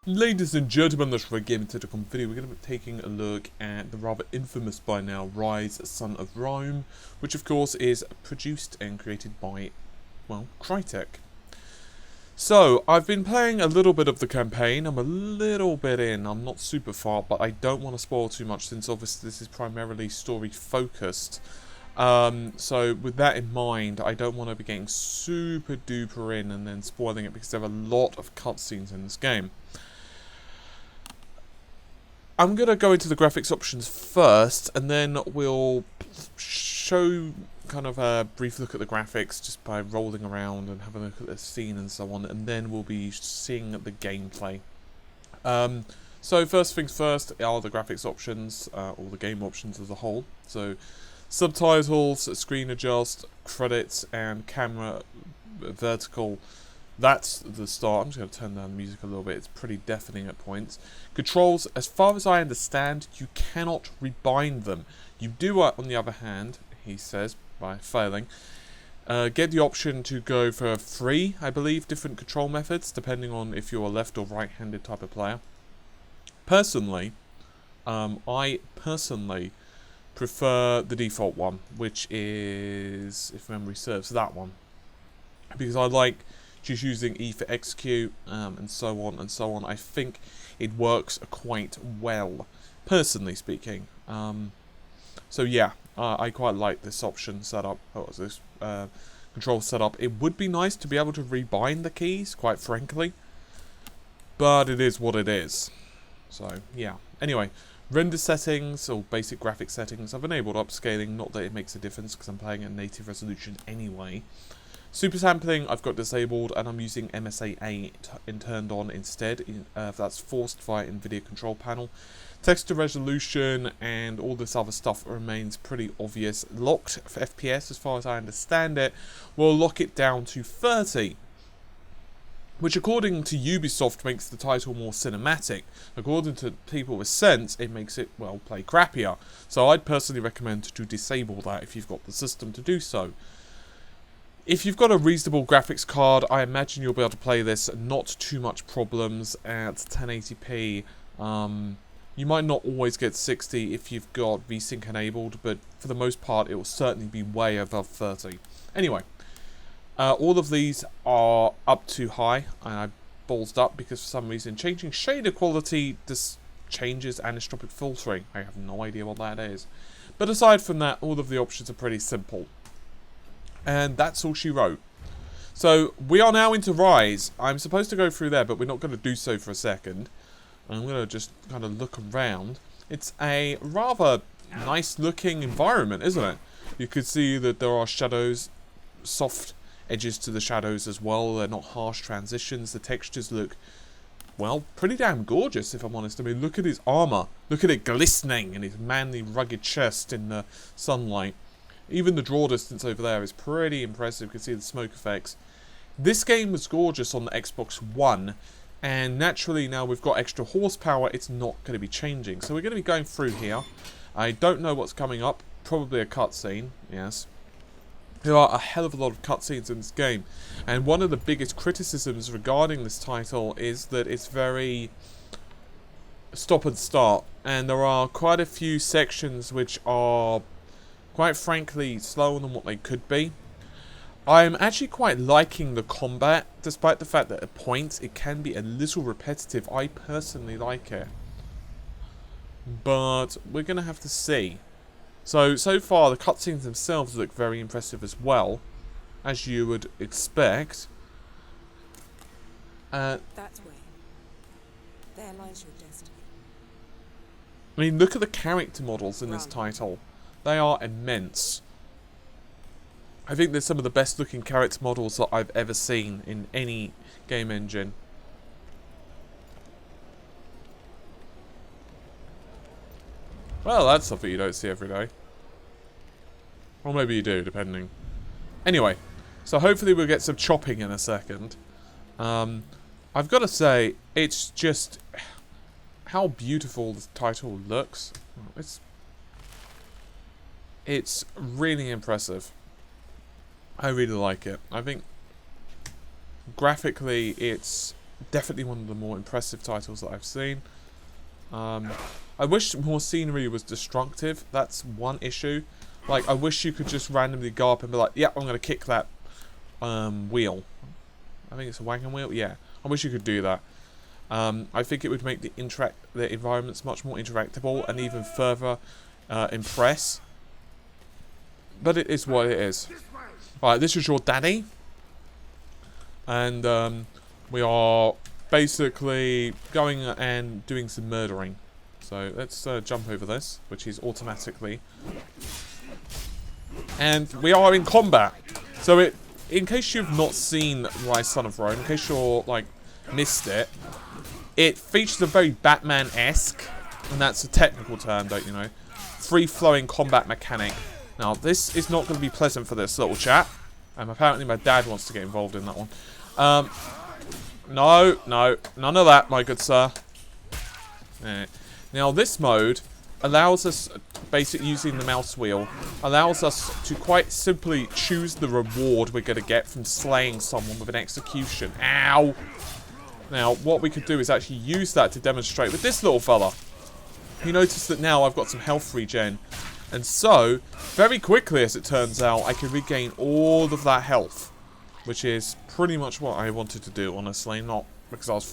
Ladies and gentlemen, let's for a Gaming Tentacom video. We're going to be taking a look at the rather infamous by now Ryse Son of Rome, which of course is produced and created by, well, Crytek. So, I've been playing a little bit of the campaign. I'm a little bit in. I'm not super far, but I don't want to spoil too much since obviously this is primarily story focused. So with that in mind, I don't want to be getting super duper in and then spoiling it because there are a lot of cutscenes in this game. I'm going to go into the graphics options first, and then we'll show kind of a brief look at the graphics just by rolling around and having a look at the scene and so on, and then we'll be seeing the gameplay. So first things first are the graphics options, or the game options as a whole. So subtitles, screen adjust, credits, and camera vertical. That's the start. I'm just going to turn down the music a little bit. It's pretty deafening at points. Controls, as far as I understand, you cannot rebind them. You do, on the other hand, he says, by failing, get the option to go for 3, I believe, different control methods, depending on if you're a left or right-handed type of player. Personally, I prefer the default one, which is, if memory serves, that one. Because I like just using E for execute, and so on and so on. I think it works quite well, personally speaking. So yeah, I quite like this option setup. What was this? Control setup. It would be nice to be able to rebind the keys, quite frankly. But it is what it is. So yeah. Anyway, render settings, or basic graphic settings. I've enabled upscaling, not that it makes a difference because I'm playing at native resolution anyway. Super sampling I've got disabled, and I'm using MSA turned on instead. That's forced via NVIDIA control panel. Texture resolution and all this other stuff remains pretty obvious. Locked for FPS, as far as I understand it, will lock it down to 30. Which, according to Ubisoft, makes the title more cinematic. According to people with sense, it makes it, well, play crappier. So I'd personally recommend to disable that if you've got the system to do so. If you've got a reasonable graphics card, I imagine you'll be able to play this not too much problems at 1080p. You might not always get 60 if you've got VSync enabled, but for the most part it will certainly be way above 30. Anyway, all of these are up to high, and I ballsed up because for some reason changing shader quality just changes anisotropic filtering. I have no idea what that is. But aside from that, all of the options are pretty simple. And that's all she wrote. So, we are now into Ryse. I'm supposed to go through there, but we're not going to do so for a second. I'm going to just kind of look around. It's a rather nice looking environment, isn't it? You could see that there are shadows, soft edges to the shadows as well. They're not harsh transitions. The textures look, well, pretty damn gorgeous, if I'm honest. I mean, look at his armor. Look at it glistening and his manly, rugged chest in the sunlight. Even the draw distance over there is pretty impressive. You can see the smoke effects. This game was gorgeous on the Xbox One, and naturally now we've got extra horsepower, it's not going to be changing. So we're going to be going through here. I don't know what's coming up. Probably a cutscene, yes. There are a hell of a lot of cutscenes in this game, and one of the biggest criticisms regarding this title is that it's very stop and start, and there are quite a few sections which are, quite frankly, slower than what they could be. I'm actually quite liking the combat, despite the fact that at points it can be a little repetitive. I personally like it. But we're going to have to see. So far the cutscenes themselves look very impressive as well, as you would expect. That way. There lies your destiny. I mean, look at the character models in this title. They are immense. I think they're some of the best looking character models that I've ever seen in any game engine. Well, that's something you don't see every day. Or maybe you do, depending. Anyway, so hopefully we'll get some chopping in a second. I've got to say, it's just how beautiful this title looks. It's really impressive. I really like it. I think graphically it's definitely one of the more impressive titles that I've seen. I wish more scenery was destructive. That's one issue. Like, I wish you could just randomly go up and be like, yeah, I'm going to kick that wheel. I think it's a wagon wheel. Yeah, I wish you could do that. I think it would make the environments much more interactable and even further impress. But it is what it is. Right, this is your daddy. And we are basically going and doing some murdering. So let's jump over this, which is automatically. And we are in combat. So in case you've not seen Ryse Son of Rome, in case you're like missed it, it features a very Batman-esque, and that's a technical term, don't you know, free-flowing combat mechanic. Now, this is not going to be pleasant for this little chap. Apparently my dad wants to get involved in that one. No, none of that, my good sir. Now, this mode allows us, basically using the mouse wheel, allows us to quite simply choose the reward we're going to get from slaying someone with an execution. Ow! Now, what we could do is actually use that to demonstrate with this little fella. You notice that now I've got some health regen. And so, very quickly as it turns out, I can regain all of that health. Which is pretty much what I wanted to do, honestly. Not because I was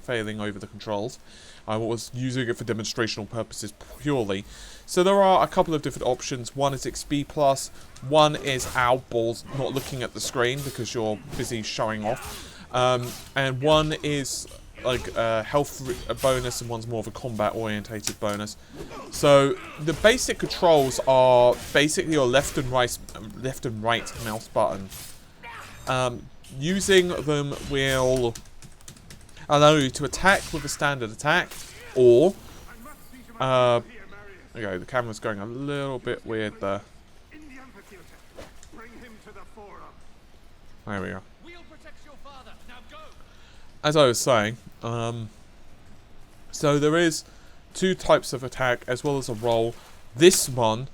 failing over the controls. I was using it for demonstrational purposes purely. So there are a couple of different options. One is XP plus. One is ow, balls, not looking at the screen because you're busy showing off. And one is like a health bonus, and one's more of a combat orientated bonus. So the basic controls are basically your left and right mouse button. Using them will allow you to attack with a standard attack, or okay, the camera's going a little bit weird there. There we go. As I was saying, so there is two types of attack as well as a roll. This one,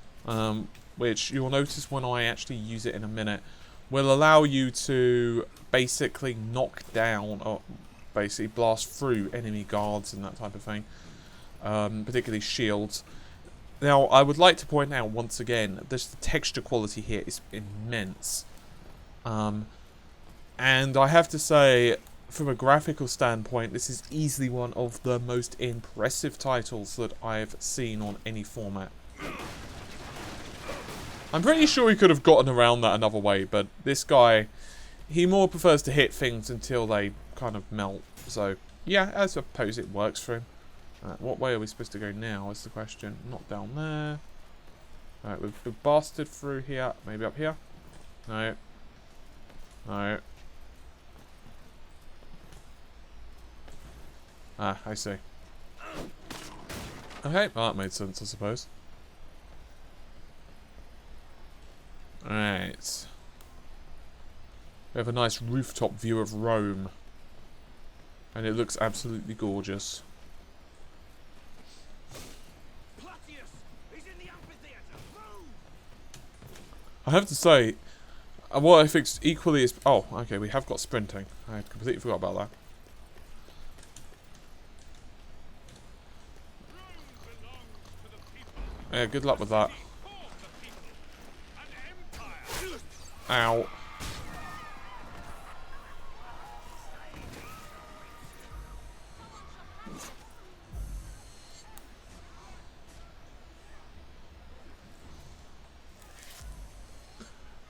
which you'll notice when I actually use it in a minute, will allow you to basically knock down or basically blast through enemy guards and that type of thing, particularly shields. Now, I would like to point out once again, the texture quality here is immense. And I have to say, from a graphical standpoint, this is easily one of the most impressive titles that I've seen on any format. I'm pretty sure he could have gotten around that another way, but this guy, he more prefers to hit things until they kind of melt. So, yeah, I suppose it works for him. What way are we supposed to go now is the question. Not down there. Alright, we've blasted through here. Maybe up here? No. No. Ah, I see. Okay, well that made sense, I suppose. Alright. We have a nice rooftop view of Rome. And it looks absolutely gorgeous. I have to say, what I fixed equally is... Oh, okay, we have got sprinting. I completely forgot about that. Yeah, good luck with that. Ow.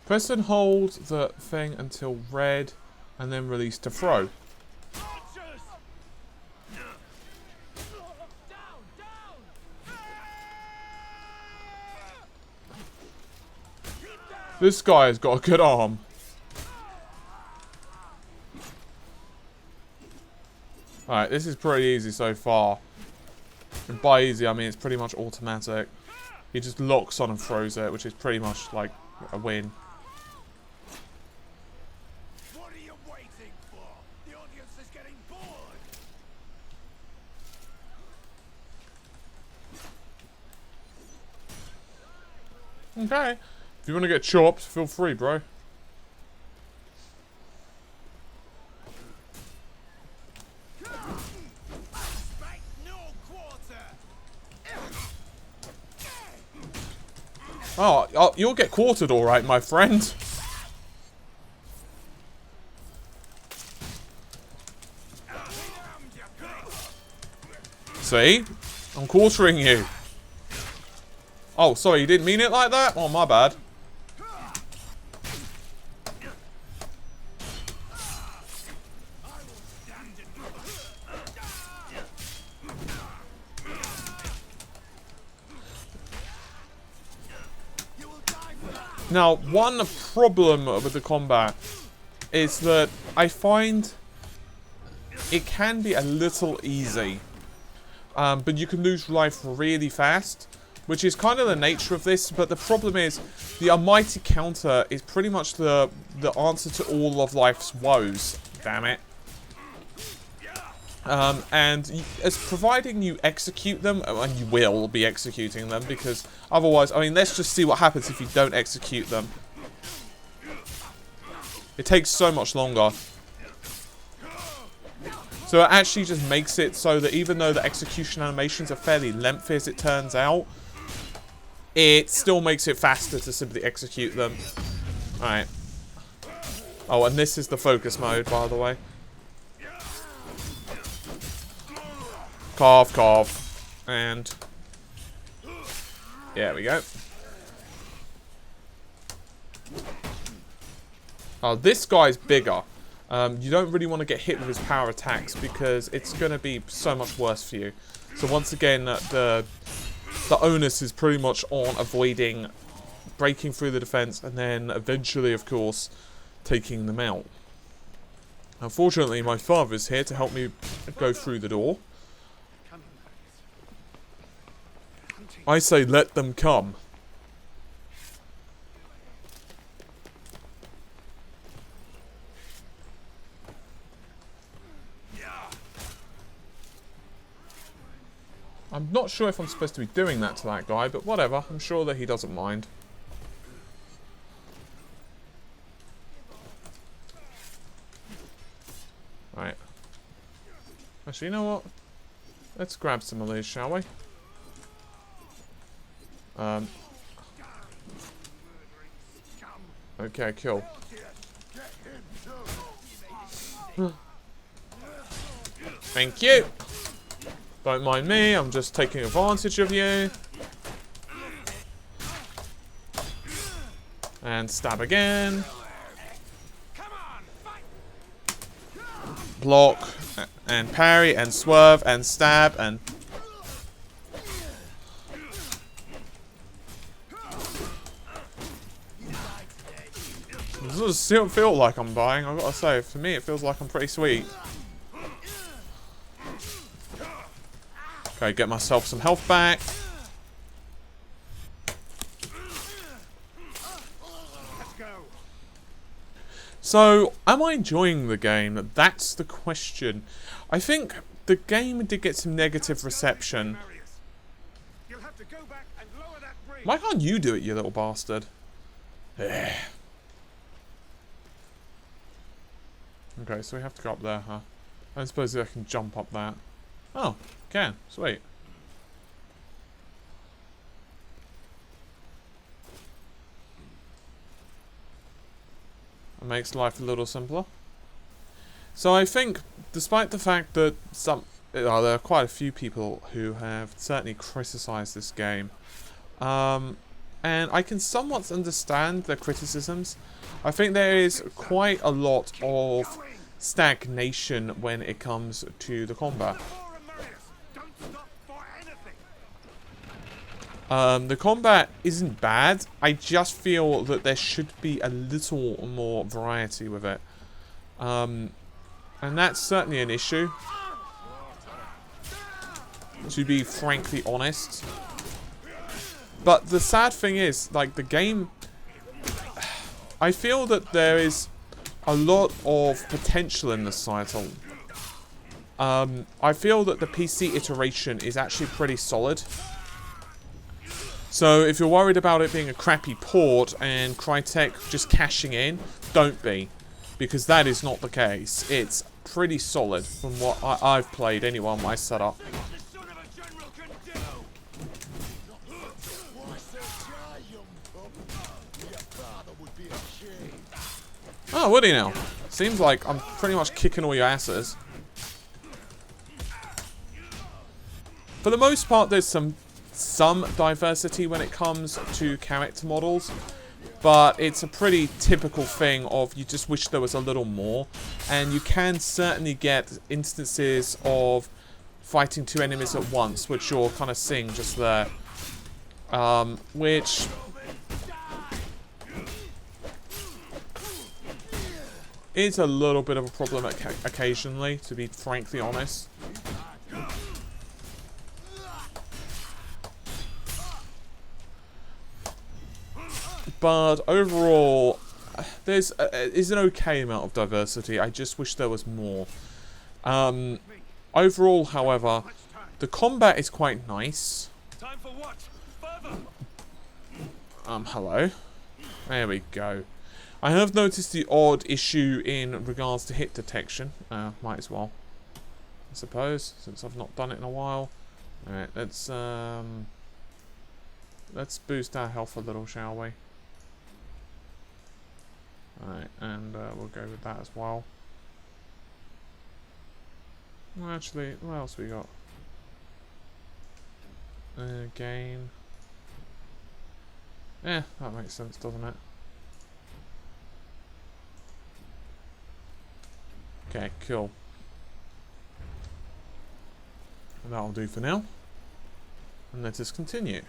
Press and hold the thing until red, and then release to throw. This guy has got a good arm. Alright, this is pretty easy so far. And by easy, I mean it's pretty much automatic. He just locks on and throws it, which is pretty much like a win. What are you waiting for? The audience is getting bored. Okay. If you want to get chopped, feel free, bro. Oh, you'll get quartered alright, my friend. See? I'm quartering you. Oh, sorry, you didn't mean it like that? Oh, my bad. Now, one problem with the combat is that I find it can be a little easy. But you can lose life really fast, which is kind of the nature of this. But the problem is, the almighty counter is pretty much the answer to all of life's woes. Damn it. And as providing you execute them, and you will be executing them, because otherwise, I mean, let's just see what happens if you don't execute them. It takes so much longer. So it actually just makes it so that even though the execution animations are fairly lengthy as it turns out, it still makes it faster to simply execute them. Alright. Oh, and this is the focus mode, by the way. Cough, cough. And... there we go. Oh, this guy's bigger. You don't really want to get hit with his power attacks because it's going to be so much worse for you. So once again, the onus is pretty much on avoiding breaking through the defense and then eventually, of course, taking them out. Unfortunately, my father is here to help me go through the door. I say let them come. I'm not sure if I'm supposed to be doing that to that guy, but whatever. I'm sure that he doesn't mind. Right. Actually, you know what? Let's grab some of these, shall we? Okay, cool. Thank you. Don't mind me, I'm just taking advantage of you. And stab again. Block, and parry, and swerve, and stab, and... It doesn't feel like I'm dying, I've got to say. For me, it feels like I'm pretty sweet. Okay, get myself some health back. So, am I enjoying the game? That's the question. I think the game did get some negative reception. Why can't you do it, you little bastard? Okay, so we have to go up there, huh? I don't suppose I can jump up that. Oh, can. Sweet. It makes life a little simpler. So I think, despite the fact that there are quite a few people who have certainly criticised this game, and I can somewhat understand their criticisms, I think there is quite a lot of stagnation when it comes to the combat. The combat isn't bad, I just feel that there should be a little more variety with it. And that's certainly an issue, to be frankly honest. But the sad thing is, like, the game... I feel that there is a lot of potential in this title. I feel that the PC iteration is actually pretty solid. So if you're worried about it being a crappy port and Crytek just cashing in, don't be. Because that is not the case. It's pretty solid from what I've played anyway on my setup. Oh, would he now? Seems like I'm pretty much kicking all your asses. For the most part, there's some diversity when it comes to character models. But it's a pretty typical thing of you just wish there was a little more. And you can certainly get instances of fighting 2 enemies at once, which you're kind of seeing just there. Which is a little bit of a problem occasionally, to be frankly honest. But overall, there's an okay amount of diversity. I just wish there was more. Overall, however, the combat is quite nice. Time for what? Further. Hello. There we go. I have noticed the odd issue in regards to hit detection. Might as well, I suppose, since I've not done it in a while. Alright, let's boost our health a little, shall we? Alright, and we'll go with that as well. Well, actually, what else we got? Gain. Yeah, that makes sense, doesn't it? Okay, cool. That'll do for now. And let us continue.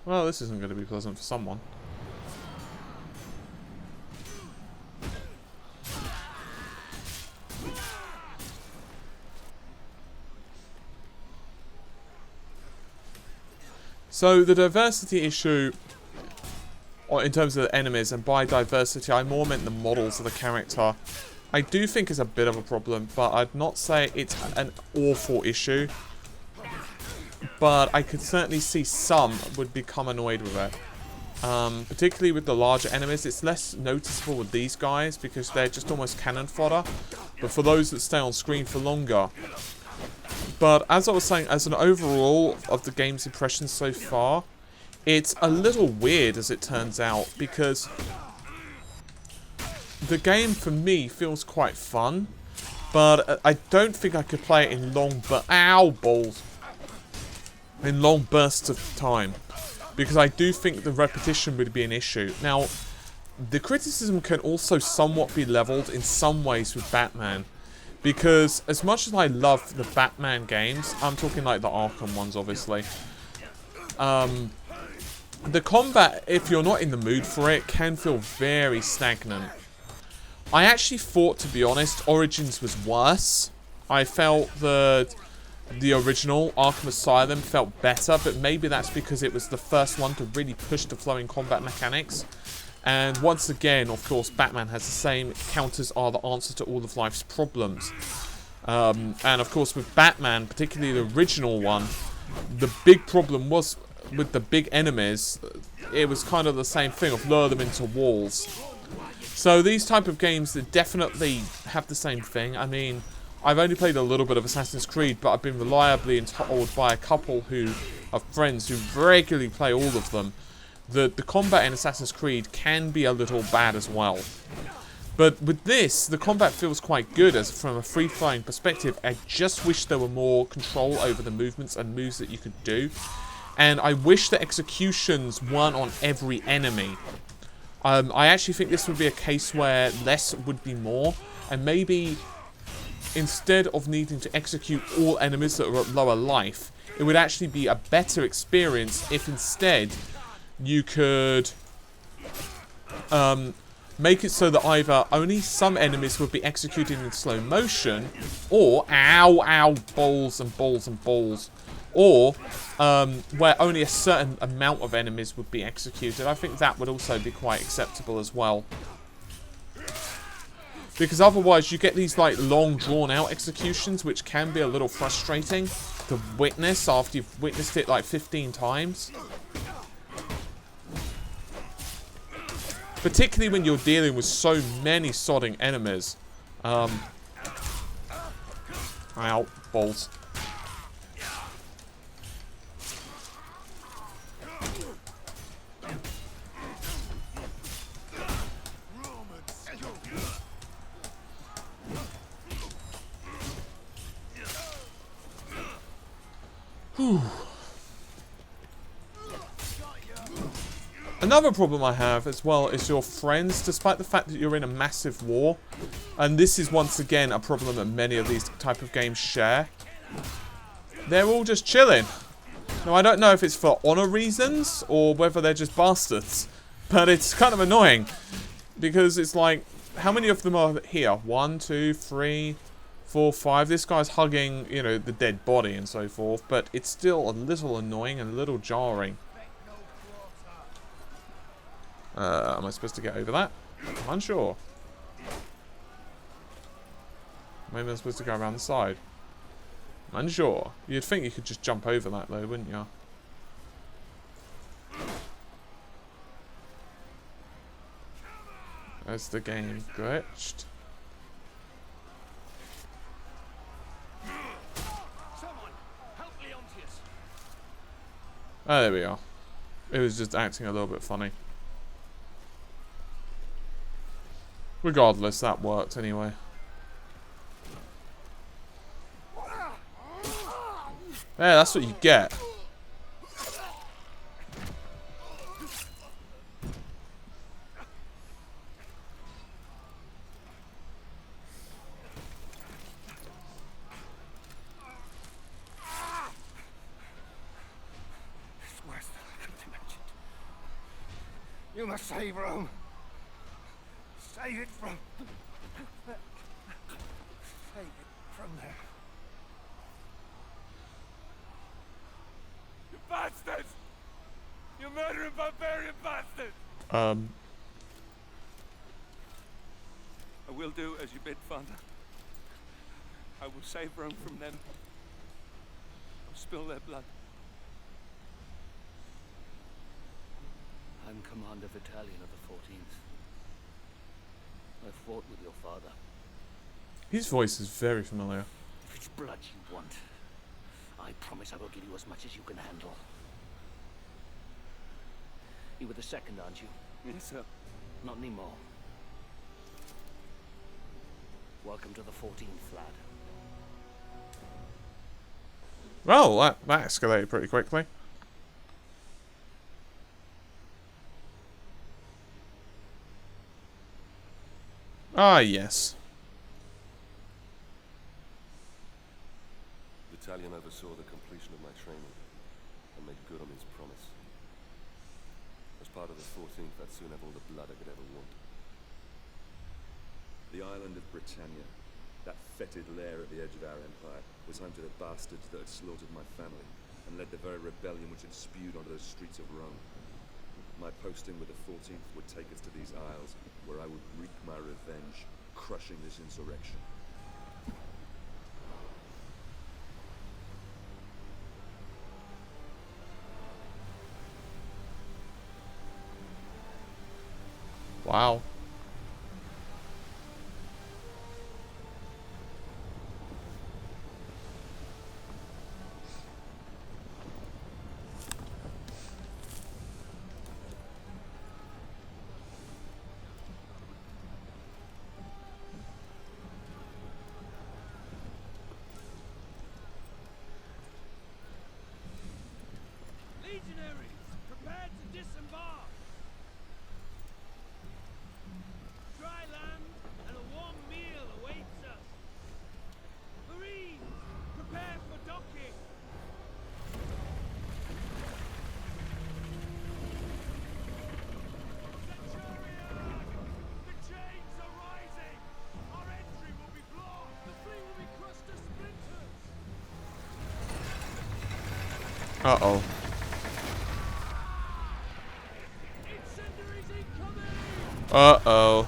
Well, this isn't going to be pleasant for someone. So the diversity issue, or in terms of the enemies, and by diversity I more meant the models of the character, I do think is a bit of a problem, but I'd not say it's an awful issue. But I could certainly see some would become annoyed with it. Particularly with the larger enemies. It's less noticeable with these guys because they're just almost cannon fodder. But for those that stay on screen for longer. But as I was saying, as an overall of the game's impressions so far, it's a little weird as it turns out. Because the game for me feels quite fun. But I don't think I could play it in in long bursts of time, because I do think the repetition would be an issue. Now, the criticism can also somewhat be leveled in some ways with Batman, because as much as I love the Batman games, I'm talking like the Arkham ones, obviously, the combat, if you're not in the mood for it, can feel very stagnant. I actually thought, to be honest, Origins was worse. I felt that the original Arkham Asylum felt better, but maybe that's because it was the first one to really push the flowing combat mechanics. And once again, of course, Batman has the same counters are the answer to all of life's problems. And of course, with Batman, particularly the original one, the big problem was with the big enemies. It was kind of the same thing of lure them into walls. So these type of games that definitely have the same thing. I mean, I've only played a little bit of Assassin's Creed, but I've been reliably told by a couple of friends who regularly play all of them that the combat in Assassin's Creed can be a little bad as well. But with this, the combat feels quite good as from a free-flowing perspective. I just wish there were more control over the movements and moves that you could do. And I wish the executions weren't on every enemy. I actually think this would be a case where less would be more, and maybe instead of needing to execute all enemies that are at lower life, it would actually be a better experience if instead you could make it so that either only some enemies would be executed in slow motion, or balls and balls and balls, or where only a certain amount of enemies would be executed. I think that would also be quite acceptable as well. Because otherwise you get these like long drawn out executions, which can be a little frustrating to witness after you've witnessed it like 15 times. Particularly when you're dealing with so many sodding enemies. Ow, balls. Another problem I have as well is your friends, despite the fact that you're in a massive war, and this is once again a problem that many of these type of games share, they're all just chilling. Now, I don't know if it's for honor reasons or whether they're just bastards, but it's kind of annoying because it's like, how many of them are here? 1, 2, 3, 4, 5. This guy's hugging, you know, the dead body and so forth, but it's still a little annoying and a little jarring. Am I supposed to get over that? I'm unsure. Maybe I'm supposed to go around the side. I'm unsure. You'd think you could just jump over that though, wouldn't you? As the game glitched. Oh, there we are. It was just acting a little bit funny. Regardless, that worked anyway. Yeah, that's what you get. You must save Rome. Save it from there. You bastards! You murdering barbarian bastards! I will do as you bid, Father. I will save Rome from them. I'll spill their blood. I'm Commander Battalion of the 14th. I fought with your father. His voice is very familiar. If it's blood you want, I promise I will give you as much as you can handle. You were the second, aren't you? Yes, sir. Not anymore. Welcome to the 14th, lad. Well, that escalated pretty quickly. Ah, yes. Battalion oversaw the completion of my training and made good on his promise. As part of the 14th, I'd soon have all the blood I could ever want. The island of Britannia, that fetid lair at the edge of our empire, was home to the bastards that had slaughtered my family and led the very rebellion which had spewed onto the streets of Rome. My posting with the 14th would take us to these isles, where I would wreak my revenge, crushing this insurrection. Wow. Legionaries, prepare to disembark! Dry land and a warm meal awaits us. Marines, prepare for docking. Centurion! The chains are rising! Our entry will be blocked! The fleet will be crushed to splinters! Uh-oh. Incendiaries incoming! Uh-oh.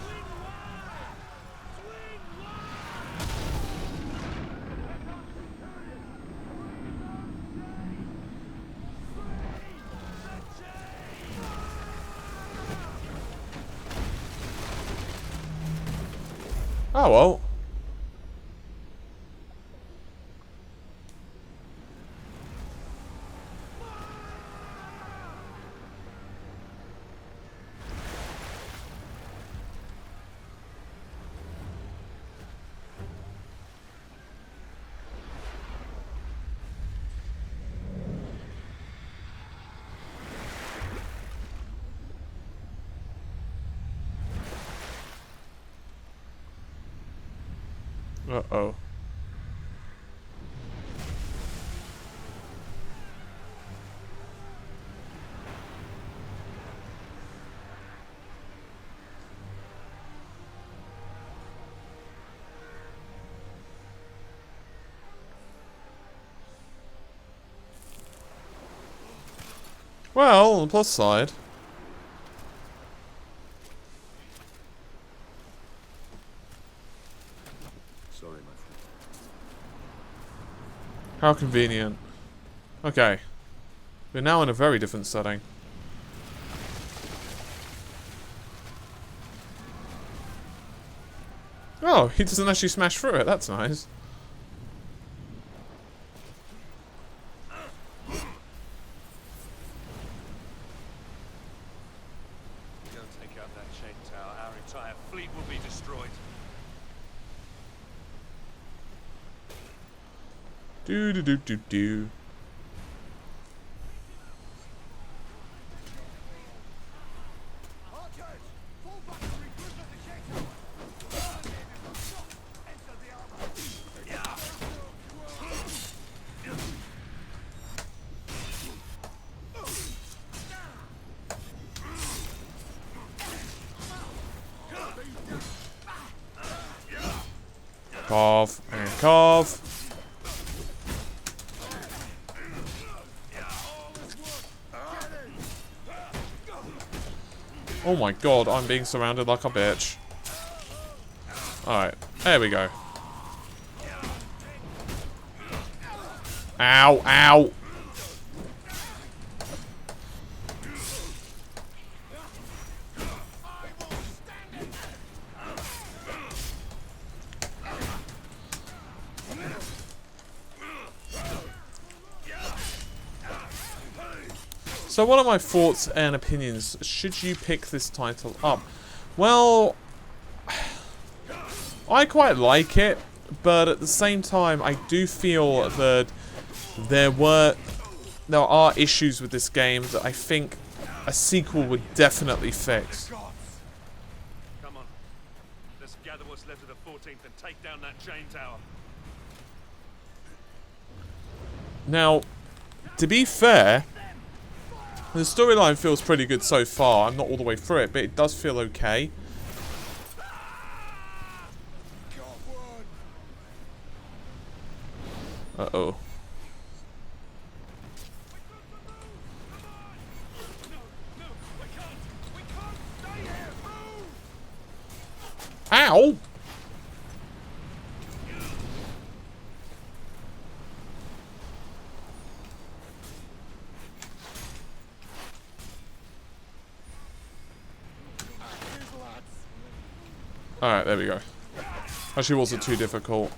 Oh, well. Uh-oh. Well, on the plus side. Sorry, my friend. How convenient. Okay. We're now in a very different setting. Oh, he doesn't actually smash through it. That's nice. Go take out that chain tower, our entire fleet will be destroyed. Do do do do do. Carve and carve. Oh my god, I'm being surrounded like a bitch. Alright, there we go. Ow, ow! So what are my thoughts and opinions? Should you pick this title up? Well, I quite like it, but at the same time, I do feel that there are issues with this game that I think a sequel would definitely fix. Come on. Let's gather what's left of the 14th and take down that chain tower. Now, to be fair, the storyline feels pretty good so far. I'm not all the way through it, but it does feel okay. Uh-oh. Ow! Alright, there we go. Actually wasn't too difficult.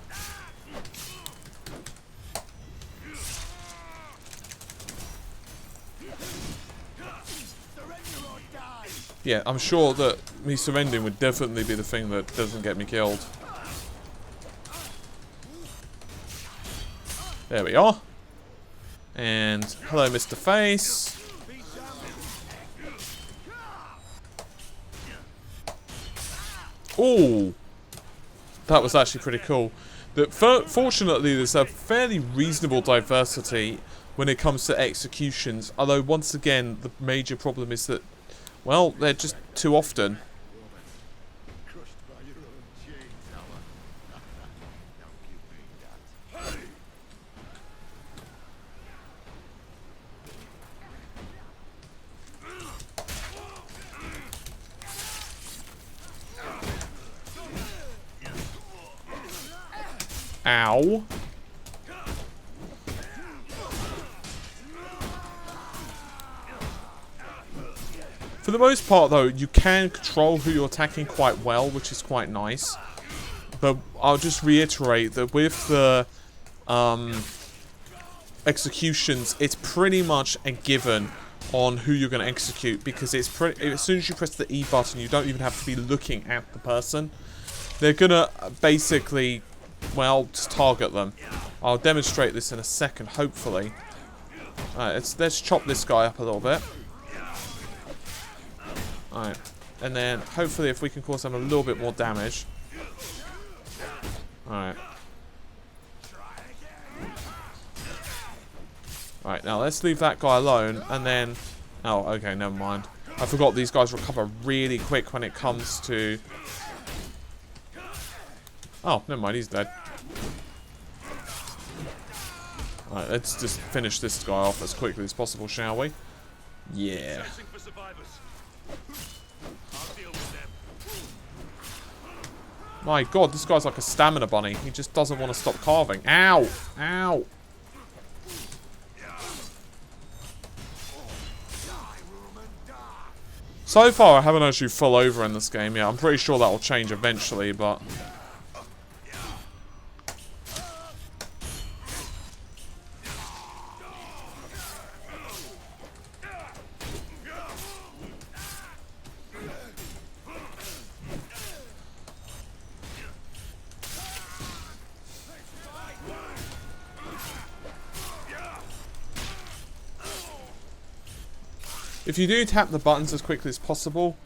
Yeah, I'm sure that me surrendering would definitely be the thing that doesn't get me killed. There we are. And hello, Mr. Face. Ooh, that was actually pretty cool. Fortunately, there's a fairly reasonable diversity when it comes to executions. Although, once again, the major problem is that, well, they're just too often. Ow. For the most part, though, you can control who you're attacking quite well, which is quite nice. But I'll just reiterate that with the executions, it's pretty much a given on who you're going to execute, because it's as soon as you press the E button, you don't even have to be looking at the person. They're going to basically, well, just target them. I'll demonstrate this in a second, hopefully. Alright, let's chop this guy up a little bit. Alright, and then hopefully if we can cause them a little bit more damage. Alright. Alright, now let's leave that guy alone, and then... Oh, okay, never mind. I forgot these guys recover really quick when it comes to... Oh, never mind, he's dead. Alright, let's just finish this guy off as quickly as possible, shall we? Yeah. My god, this guy's like a stamina bunny. He just doesn't want to stop carving. Ow! Ow! So far, I haven't actually full over in this game yet. I'm pretty sure that will change eventually, but... If you do tap the buttons as quickly as possible,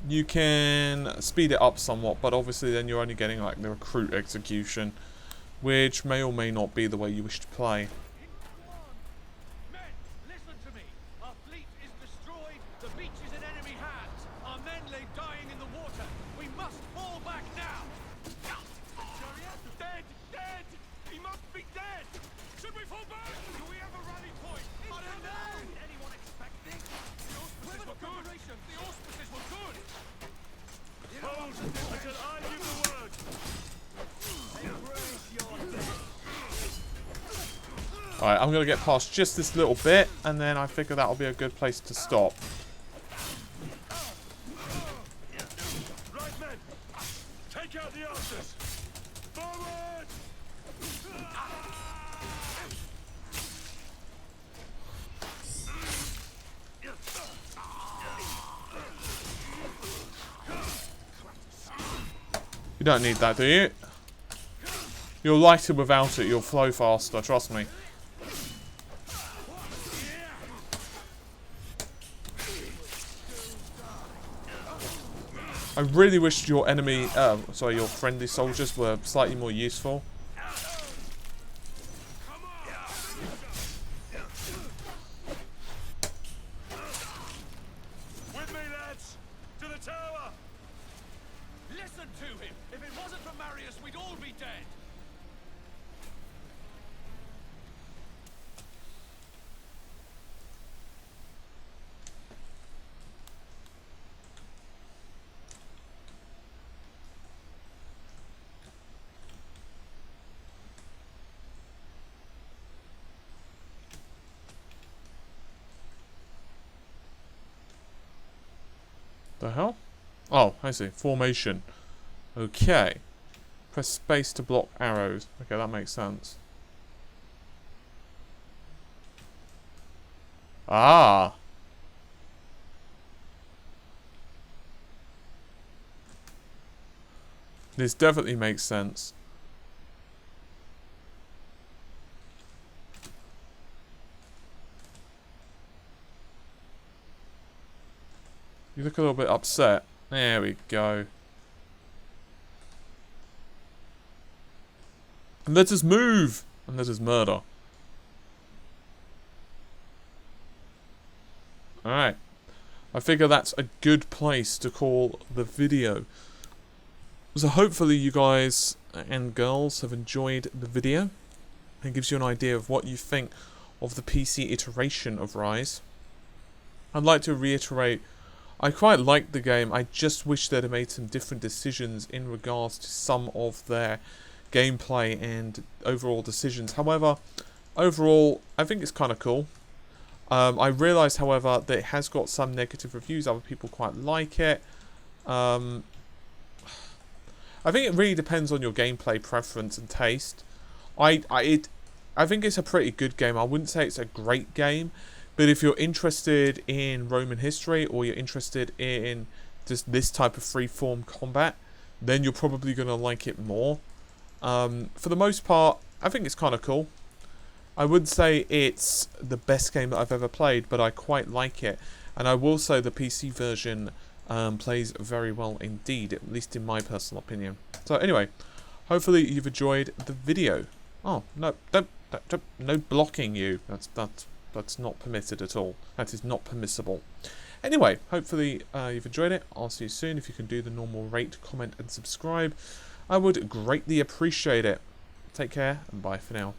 you can speed it up somewhat, but obviously then you're only getting like the recruit execution, which may or may not be the way you wish to play. Men, listen to me. Our fleet is destroyed. The beach is in enemy hands. Our men lay dying in the water. We must fall back now. Dead! Dead! He must be dead! Should we fall back? Do we have a rally point? I don't know! Did anyone expect this? The auspices were good! The auspices were good! Hold until I give the word! Embrace your death! Alright, I'm going to get past just this little bit, and then I figure that'll be a good place to stop. Right, men! Take out the archers! Forward! You don't need that, do you? You're lighter without it. You'll flow faster, trust me. I really wish your enemy, sorry, your friendly soldiers were slightly more useful. With me, lads! To the tower! Listen to him! If it wasn't for Marius, we'd all be dead! The hell? Oh, I see. Formation. Okay. Press space to block arrows. Okay, that makes sense. Ah! This definitely makes sense. You look a little bit upset. There we go. And let us move! And let us murder. Alright. I figure that's a good place to call the video. So hopefully you guys and girls have enjoyed the video. It gives you an idea of what you think of the PC iteration of Ryse. I'd like to reiterate, I quite liked the game. I just wish they'd have made some different decisions in regards to some of their gameplay and overall decisions. However, overall, I think it's kind of cool. I realised, however, that it has got some negative reviews. Other people quite like it. I think it really depends on your gameplay preference and taste. I think it's a pretty good game. I wouldn't say it's a great game. But if you're interested in Roman history, or you're interested in just this type of free-form combat, then you're probably going to like it more. For the most part, I think it's kind of cool. I wouldn't say it's the best game that I've ever played, but I quite like it. And I will say the PC version plays very well indeed, at least in my personal opinion. So anyway, hopefully you've enjoyed the video. Oh, no, don't no blocking you. That's not permitted at all. That is not permissible. Anyway, hopefully you've enjoyed it. I'll see you soon. If you can do the normal rate, comment, and subscribe, I would greatly appreciate it. Take care, and bye for now.